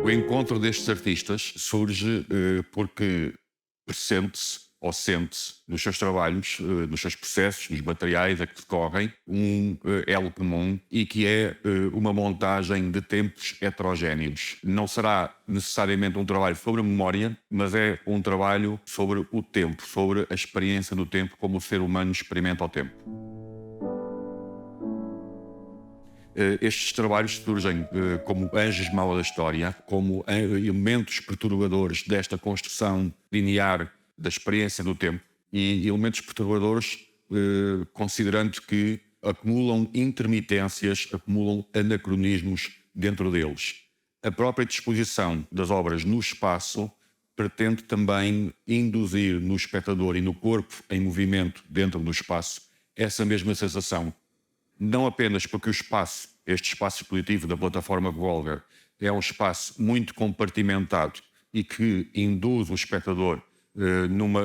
O encontro destes artistas surge porque pressente-se ou sente-se nos seus trabalhos, nos seus processos, nos materiais a que decorrem, um elo comum e que é uma montagem de tempos heterogéneos. Não será necessariamente um trabalho sobre a memória, mas é um trabalho sobre o tempo, sobre a experiência do tempo, como o ser humano experimenta o tempo. Estes trabalhos surgem como anjos mau da história, como elementos perturbadores desta construção linear da experiência do tempo e elementos perturbadores considerando que acumulam intermitências, acumulam anacronismos dentro deles. A própria disposição das obras no espaço pretende também induzir no espectador e no corpo em movimento dentro do espaço essa mesma sensação. Não apenas porque o espaço, este espaço expositivo da plataforma Volver, é um espaço muito compartimentado e que induz o espectador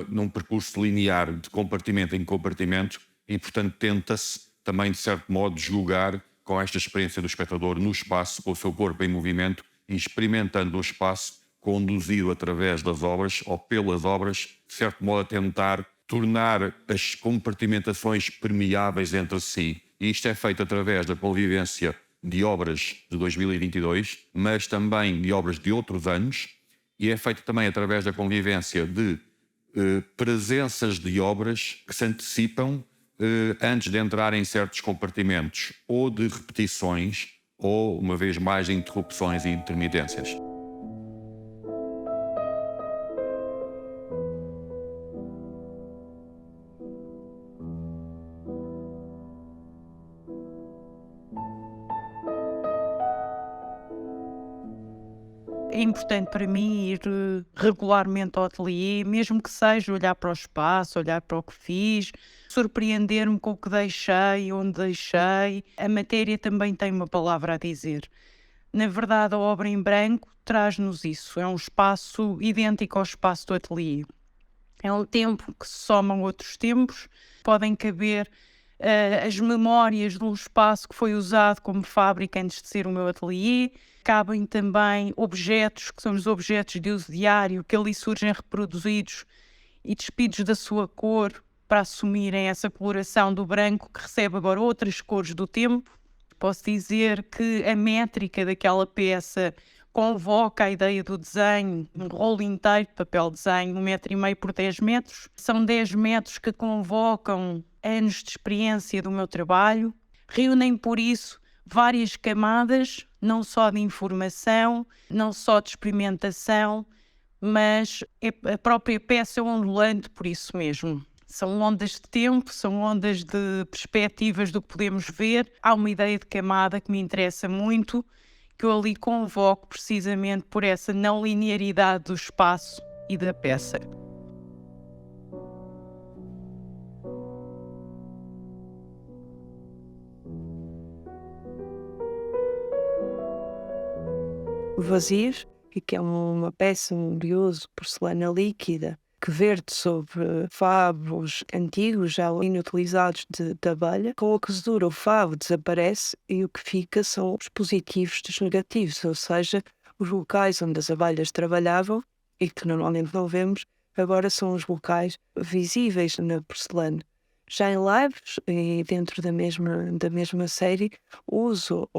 num percurso linear de compartimento em compartimento e, portanto, tenta-se também, de certo modo, julgar com esta experiência do espectador no espaço, com o seu corpo em movimento e experimentando o espaço conduzido através das obras ou pelas obras, de certo modo a tentar tornar as compartimentações permeáveis entre si. E isto é feito através da convivência de obras de 2022, mas também de obras de outros anos, e é feito também através da convivência de presenças de obras que se antecipam antes de entrar em certos compartimentos, ou de repetições, ou, uma vez mais, de interrupções e intermitências. É importante para mim ir regularmente ao ateliê, mesmo que seja olhar para o espaço, olhar para o que fiz, surpreender-me com o que deixei, onde deixei. A matéria também tem uma palavra a dizer. Na verdade, a obra em branco traz-nos isso. É um espaço idêntico ao espaço do ateliê. É um tempo que se somam outros tempos, podem caber as memórias de um espaço que foi usado como fábrica antes de ser o meu ateliê, cabem também objetos, que são os objetos de uso diário, que ali surgem reproduzidos e despidos da sua cor para assumirem essa coloração do branco que recebe agora outras cores do tempo. Posso dizer que a métrica daquela peça convoca a ideia do desenho, um rolo inteiro de papel desenho, 1,5 m por 10 metros. São 10 metros que convocam anos de experiência do meu trabalho. Reúnem, por isso, várias camadas, não só de informação, não só de experimentação, mas a própria peça é ondulante por isso mesmo. São ondas de tempo, são ondas de perspectivas do que podemos ver. Há uma ideia de camada que me interessa muito, que eu ali convoco precisamente por essa não linearidade do espaço e da peça. O Vazios, que é uma peça, um brioso porcelana líquida, que verte sobre favos antigos, já inutilizados de abelha. Com a cozedura, o favo desaparece e o que fica são os positivos dos negativos, ou seja, os locais onde as abelhas trabalhavam e que normalmente não vemos, agora são os locais visíveis na porcelana. Já em lives e dentro da mesma série, uso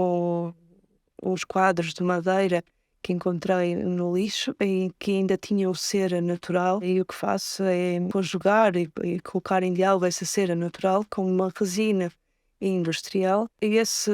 os quadros de madeira que encontrei no lixo e que ainda tinham cera natural, e o que faço é conjugar e colocar em diálogo essa cera natural com uma resina industrial, e esse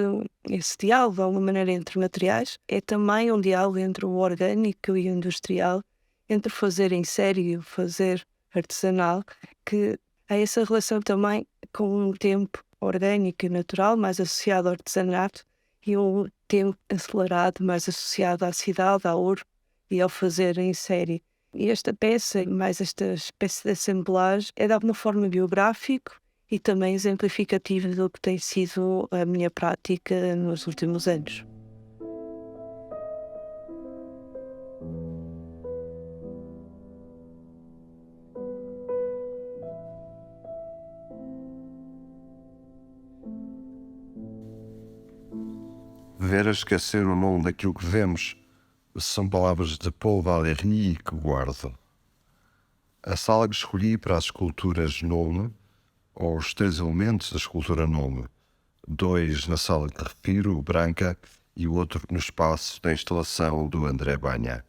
diálogo, de alguma maneira, entre materiais é também um diálogo entre o orgânico e o industrial, entre o fazer em série e o fazer artesanal, que há essa relação também com o tempo orgânico e natural, mais associado ao artesanato, e um tempo acelerado, mais associado à cidade, ao urbo e ao fazer em série. E esta peça, mais esta espécie de assemblagem, é de alguma forma biográfico e também exemplificativo do que tem sido a minha prática nos últimos anos. Ver a esquecer o nome daquilo que vemos são palavras de Paul Valéry que guardo. A sala que escolhi para as esculturas Nome, ou os 3 elementos da escultura Nome, 2 na sala que refiro, branca, e o outro no espaço da instalação do André Bagna.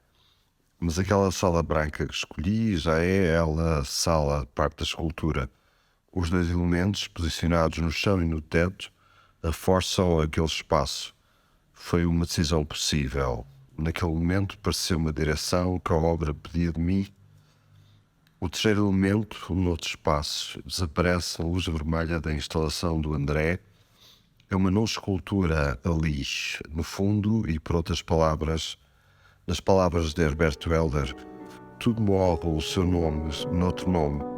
Mas aquela sala branca que escolhi já é ela a sala, parte da escultura. Os 2 elementos, posicionados no chão e no teto, reforçam aquele espaço. Foi uma decisão possível. Naquele momento pareceu uma direção que a obra pedia de mim. O terceiro elemento, noutro espaço, desaparece na luz vermelha da instalação do André. É uma não escultura ali, no fundo, e por outras palavras, nas palavras de Herbert Welder, tudo morre o seu nome noutro nome.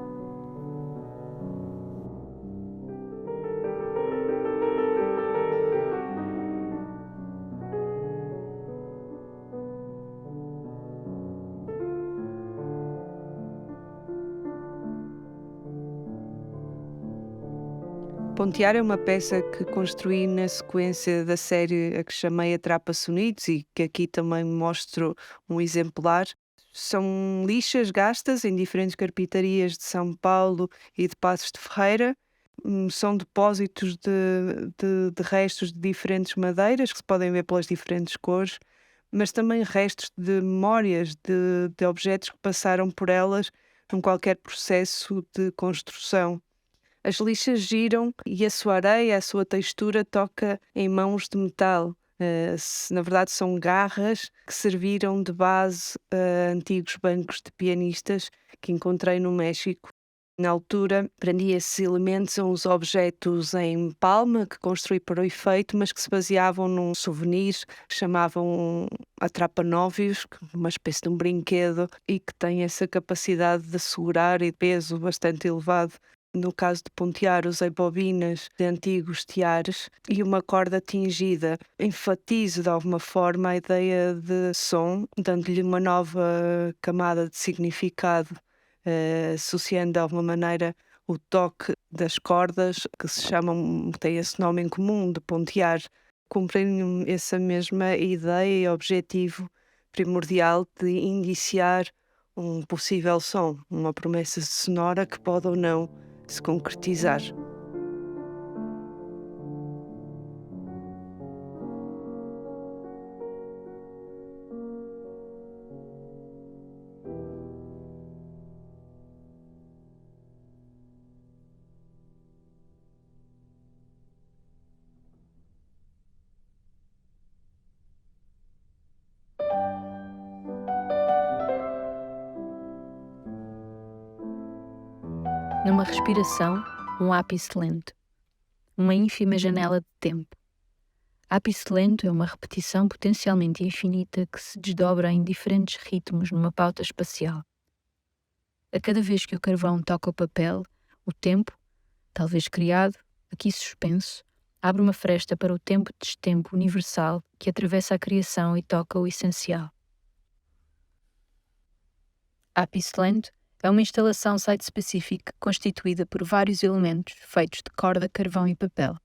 Pontear é uma peça que construí na sequência da série a que chamei Atrapa Sonidos e que aqui também mostro um exemplar. São lixas gastas em diferentes carpintarias de São Paulo e de Passos de Ferreira. São depósitos de restos de diferentes madeiras que se podem ver pelas diferentes cores, mas também restos de memórias de objetos que passaram por elas num qualquer processo de construção. As lixas giram e a sua areia, a sua textura toca em mãos de metal. Na verdade são garras que serviram de base a antigos bancos de pianistas que encontrei no México. Na altura, prendi esses elementos a uns objetos em palma que construí para o efeito, mas que se baseavam num souvenir que chamavam atrapa-nóvios, uma espécie de um brinquedo, e que tem essa capacidade de segurar e peso bastante elevado. No caso de pontear, usei bobinas de antigos tiares e uma corda tingida. Enfatizo de alguma forma a ideia de som, dando-lhe uma nova camada de significado, associando de alguma maneira o toque das cordas, que se chamam, tem esse nome em comum, de pontear, cumprindo essa mesma ideia e objetivo primordial de indiciar um possível som, uma promessa sonora que pode ou não se concretizar. Numa respiração, um ápice lento. Uma ínfima janela de tempo. Ápice lento é uma repetição potencialmente infinita que se desdobra em diferentes ritmos numa pauta espacial. A cada vez que o carvão toca o papel, o tempo, talvez criado, aqui suspenso, abre uma fresta para o tempo-destempo universal que atravessa a criação e toca o essencial. Ápice lento é uma instalação site-specific constituída por vários elementos feitos de corda, carvão e papel.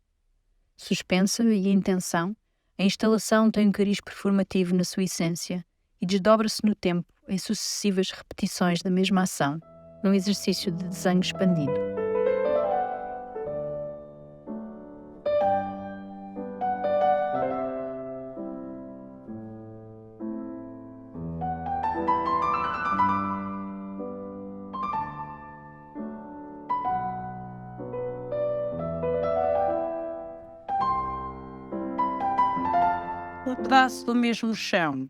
Suspensa e em tensão, a instalação tem um cariz performativo na sua essência e desdobra-se no tempo em sucessivas repetições da mesma ação, num exercício de desenho expandido. Um pedaço do mesmo chão.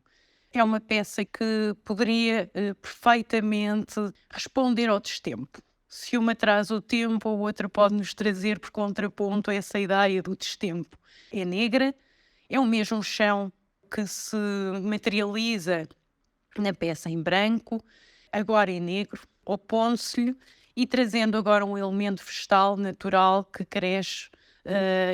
É uma peça que poderia perfeitamente responder ao destempo. Se uma traz o tempo, a outra pode nos trazer por contraponto essa ideia do destempo. É negra, é o mesmo chão que se materializa na peça em branco, agora em negro, opondo-se-lhe e trazendo agora um elemento vegetal natural que cresce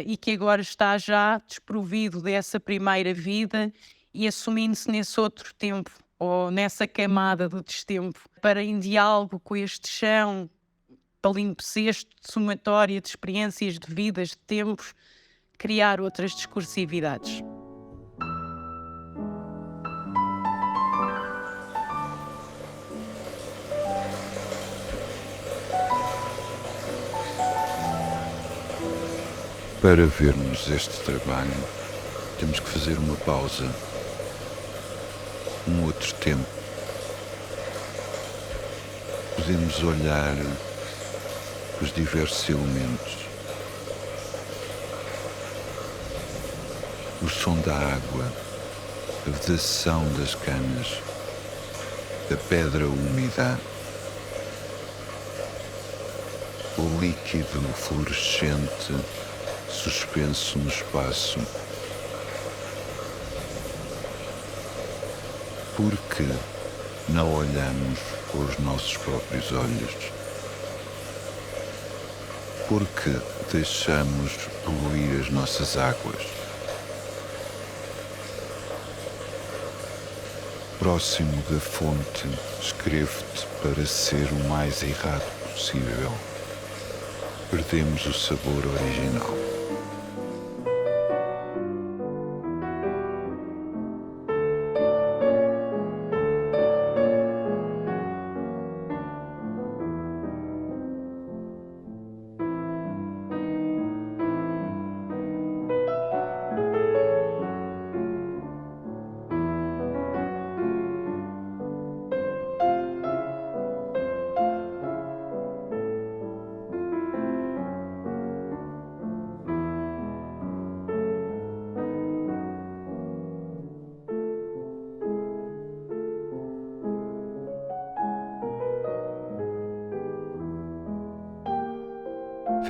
e que agora está já desprovido dessa primeira vida e assumindo-se nesse outro tempo, ou nessa camada do destempo, para em diálogo com este chão palimpsesto, somatória de experiências de vidas, de tempos, criar outras discursividades. Para vermos este trabalho, temos que fazer uma pausa, um outro tempo. Podemos olhar os diversos elementos, o som da água, a vedação das canas, da pedra úmida, o líquido fluorescente suspenso no espaço. Porque não olhamos com os nossos próprios olhos? Porque deixamos poluir as nossas águas? Próximo da fonte, escrevo-te para ser o mais errado possível. Perdemos o sabor original.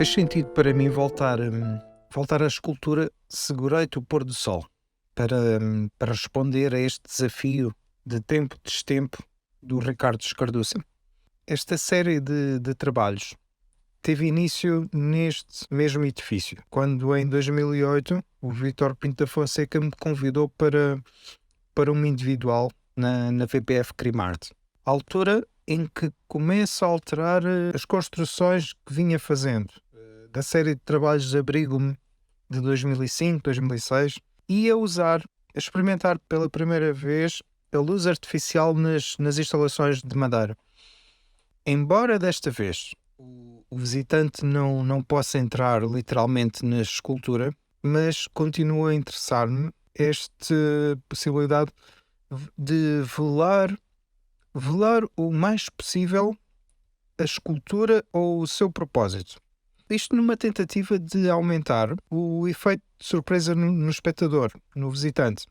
Fez sentido para mim voltar à escultura Segurei-te o pôr do sol para responder a este desafio de tempo-destempo do Ricardo Escarduça. Esta série de trabalhos teve início neste mesmo edifício, quando em 2008 o Vítor Pinto da Fonseca me convidou para uma individual na VPF Crimarte. À altura em que começo a alterar as construções que vinha fazendo, da série de trabalhos Abrigo-me de 2005, 2006, e a experimentar pela primeira vez a luz artificial nas instalações de madeira. Embora desta vez o visitante não possa entrar literalmente na escultura, mas continua a interessar-me esta possibilidade de velar o mais possível a escultura ou o seu propósito. Isto numa tentativa de aumentar o efeito de surpresa no espectador, no visitante.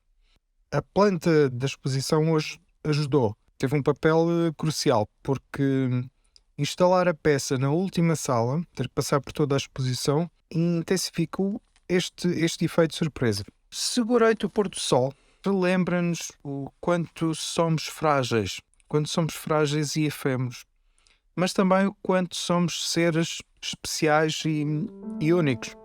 A planta da exposição hoje ajudou. Teve um papel crucial, porque instalar a peça na última sala, ter que passar por toda a exposição, intensificou este efeito de surpresa. Segurei-te o pôr do sol relembra-nos o quanto somos frágeis e efêmeros, mas também o quanto somos seres especiais e únicos.